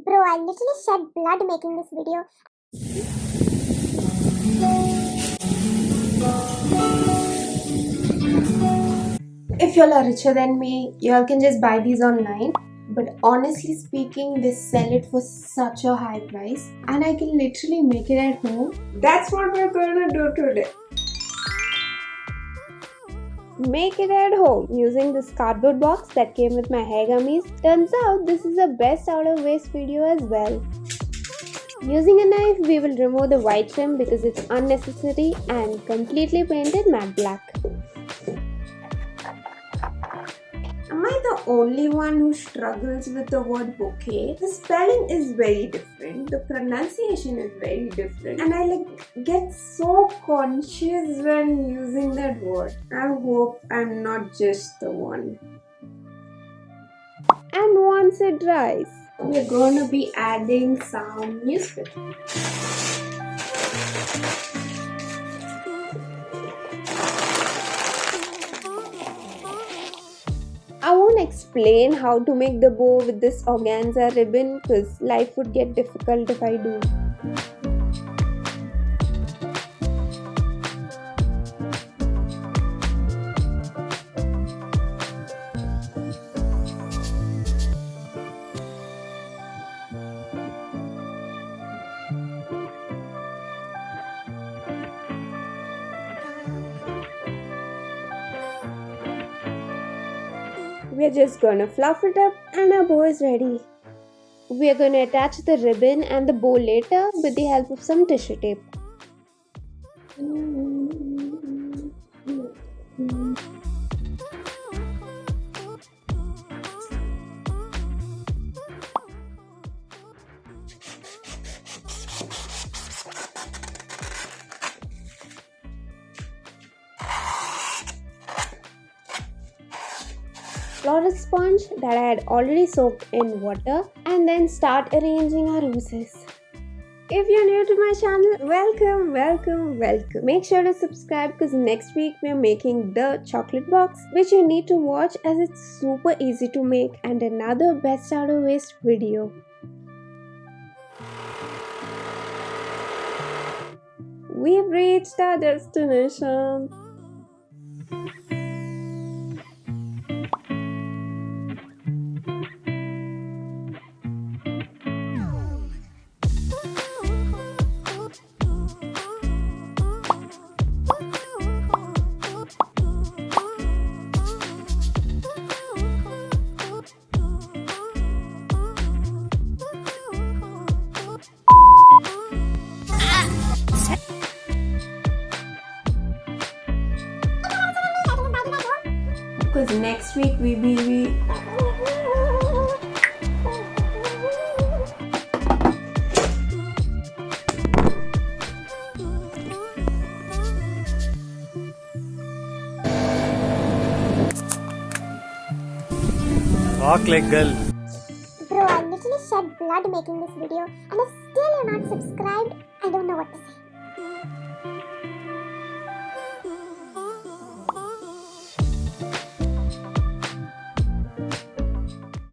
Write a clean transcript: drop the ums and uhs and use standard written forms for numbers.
Bro, I literally shed blood making this video. If y'all are richer than me, y'all can just buy these online. But honestly speaking, they sell it for such a high price, and I can literally make it at home. That's what we're gonna do today. Make it at home using this cardboard box that came with my hair gummies. Turns out this is a best out of waste video as well. Using a knife, we will remove the white trim because it's unnecessary and completely paint it matte black. Am I the only one who struggles with the word bouquet? The spelling is very different, the pronunciation is very different, and I get so conscious when using that word. I hope I'm not just the one. And once it dries, we're gonna be adding some newspaper. I won't explain how to make the bow with this organza ribbon because life would get difficult if I do. We're just gonna fluff it up and our bow is ready. We're gonna attach the ribbon and the bow later with the help of some tissue tape. Floral sponge that I had already soaked in water, and then start arranging our roses. If you're new to my channel, welcome. Make sure to subscribe because next week we're making the chocolate box, which you need to watch as it's super easy to make and another best out of waste video. We've reached our destination. Because next week we be Walk like girl. Bro, I literally shed blood making this video, and if still you're not subscribed, I don't know what to say.